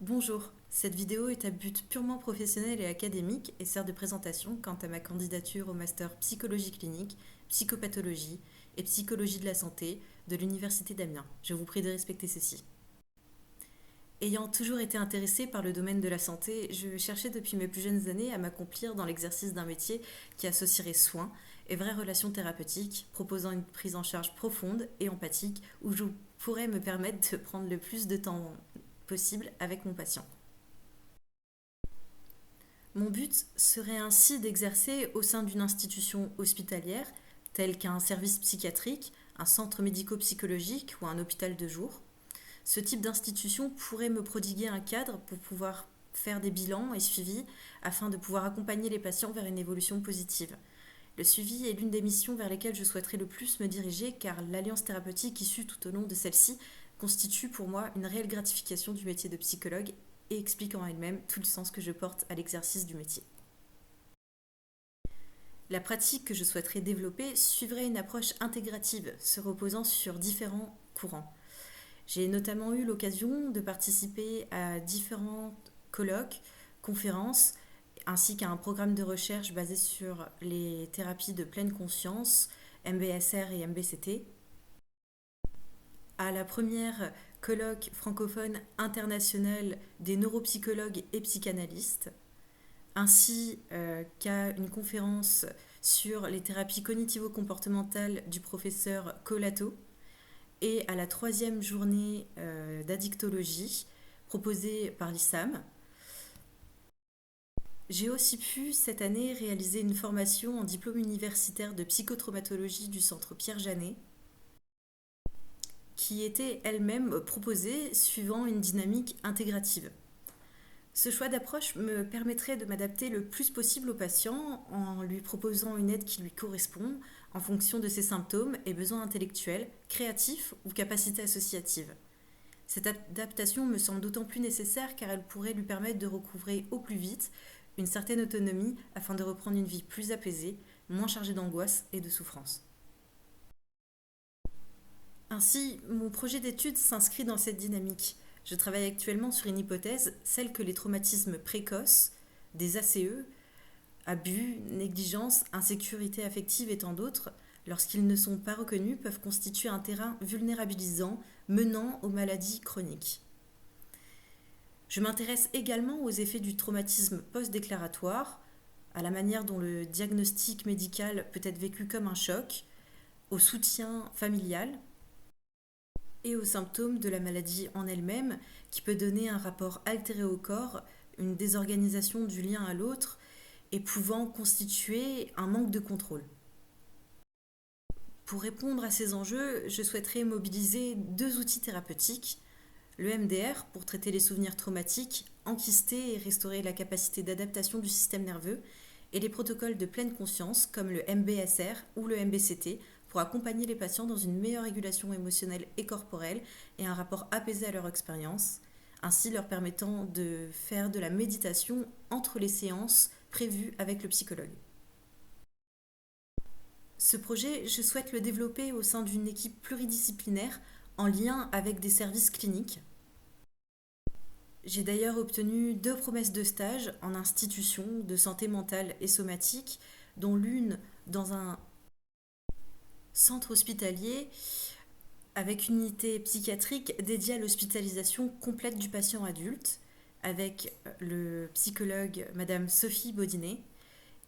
Bonjour, cette vidéo est à but purement professionnel et académique et sert de présentation quant à ma candidature au master psychologie clinique, psychopathologie et psychologie de la santé de l'Université d'Amiens. Je vous prie de respecter ceci. Ayant toujours été intéressée par le domaine de la santé, je cherchais depuis mes plus jeunes années à m'accomplir dans l'exercice d'un métier qui associerait soins et vraies relations thérapeutiques, proposant une prise en charge profonde et empathique où je pourrais me permettre de prendre le plus de temps possible avec mon patient. Mon but serait ainsi d'exercer au sein d'une institution hospitalière, telle qu'un service psychiatrique, un centre médico-psychologique ou un hôpital de jour. Ce type d'institution pourrait me prodiguer un cadre pour pouvoir faire des bilans et suivis afin de pouvoir accompagner les patients vers une évolution positive. Le suivi est l'une des missions vers lesquelles je souhaiterais le plus me diriger car l'alliance thérapeutique issue tout au long de celle-ci constitue pour moi une réelle gratification du métier de psychologue et explique en elle-même tout le sens que je porte à l'exercice du métier. La pratique que je souhaiterais développer suivrait une approche intégrative, se reposant sur différents courants. J'ai notamment eu l'occasion de participer à différents colloques, conférences, ainsi qu'à un programme de recherche basé sur les thérapies de pleine conscience, MBSR et MBCT. À la première colloque francophone international des neuropsychologues et psychanalystes, ainsi qu'à une conférence sur les thérapies cognitivo-comportementales du professeur Colato, et à la troisième journée d'addictologie proposée par l'ISAM. J'ai aussi pu cette année réaliser une formation en diplôme universitaire de psychotraumatologie du centre Pierre Janet, qui était elle-même proposée suivant une dynamique intégrative. Ce choix d'approche me permettrait de m'adapter le plus possible au patient en lui proposant une aide qui lui correspond en fonction de ses symptômes et besoins intellectuels, créatifs ou capacités associatives. Cette adaptation me semble d'autant plus nécessaire car elle pourrait lui permettre de recouvrer au plus vite une certaine autonomie afin de reprendre une vie plus apaisée, moins chargée d'angoisse et de souffrance. Ainsi, mon projet d'étude s'inscrit dans cette dynamique. Je travaille actuellement sur une hypothèse, celle que les traumatismes précoces, des ACE, abus, négligence, insécurité affective et tant d'autres, lorsqu'ils ne sont pas reconnus, peuvent constituer un terrain vulnérabilisant menant aux maladies chroniques. Je m'intéresse également aux effets du traumatisme post-déclaratoire, à la manière dont le diagnostic médical peut être vécu comme un choc, au soutien familial et aux symptômes de la maladie en elle-même, qui peut donner un rapport altéré au corps, une désorganisation du lien à l'autre et pouvant constituer un manque de contrôle. Pour répondre à ces enjeux, je souhaiterais mobiliser deux outils thérapeutiques, le MDR pour traiter les souvenirs traumatiques, enquister et restaurer la capacité d'adaptation du système nerveux, et les protocoles de pleine conscience comme le MBSR ou le MBCT pour accompagner les patients dans une meilleure régulation émotionnelle et corporelle et un rapport apaisé à leur expérience, ainsi leur permettant de faire de la méditation entre les séances prévues avec le psychologue. Ce projet, je souhaite le développer au sein d'une équipe pluridisciplinaire en lien avec des services cliniques. J'ai d'ailleurs obtenu 2 promesses de stage en institution de santé mentale et somatique, dont l'une dans un centre hospitalier avec une unité psychiatrique dédiée à l'hospitalisation complète du patient adulte, avec le psychologue Madame Sophie Baudinet,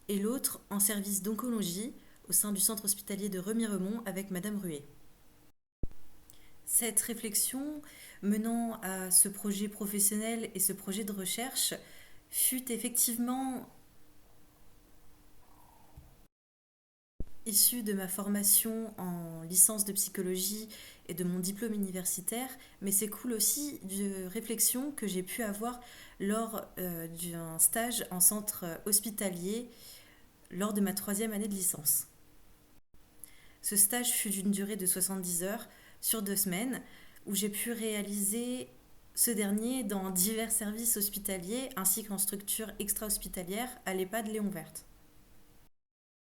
et l'autre en service d'oncologie au sein du centre hospitalier de Remiremont avec Madame Ruet. Cette réflexion menant à ce projet professionnel et ce projet de recherche fut effectivement issue de ma formation en licence de psychologie et de mon diplôme universitaire, mais c'est cool aussi de réflexion que j'ai pu avoir lors d'un stage en centre hospitalier lors de ma 3e année de licence. Ce stage fut d'une durée de 70 heures sur 2 semaines, où j'ai pu réaliser ce dernier dans divers services hospitaliers ainsi qu'en structures extra-hospitalières à l'EHPAD Léon Verte.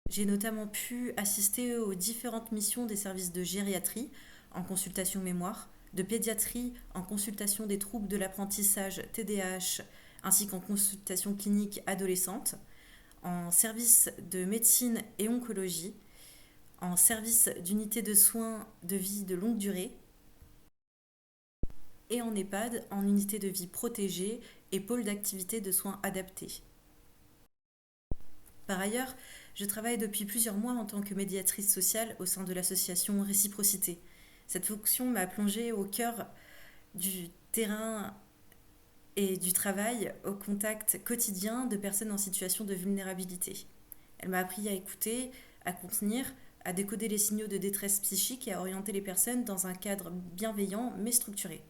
J'ai notamment pu assister aux différentes missions des services de gériatrie en consultation mémoire, de pédiatrie en consultation des troubles de l'apprentissage TDAH ainsi qu'en consultation clinique adolescente, en service de médecine et oncologie, en service d'unité de soins de vie de longue durée et en EHPAD en unité de vie protégée et pôle d'activité de soins adaptés. Par ailleurs, je travaille depuis plusieurs mois en tant que médiatrice sociale au sein de l'association Réciprocité. Cette fonction m'a plongée au cœur du terrain et du travail au contact quotidien de personnes en situation de vulnérabilité. Elle m'a appris à écouter, à contenir, à décoder les signaux de détresse psychique et à orienter les personnes dans un cadre bienveillant mais structuré.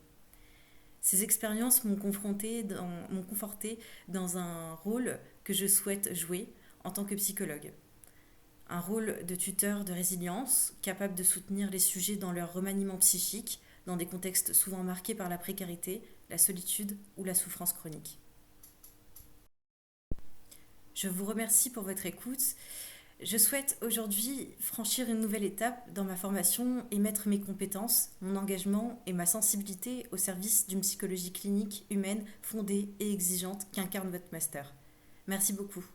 Ces expériences m'ont conforté dans un rôle que je souhaite jouer en tant que psychologue. Un rôle de tuteur de résilience, capable de soutenir les sujets dans leur remaniement psychique, dans des contextes souvent marqués par la précarité, la solitude ou la souffrance chronique. Je vous remercie pour votre écoute. Je souhaite aujourd'hui franchir une nouvelle étape dans ma formation et mettre mes compétences, mon engagement et ma sensibilité au service d'une psychologie clinique humaine fondée et exigeante qu'incarne votre master. Merci beaucoup.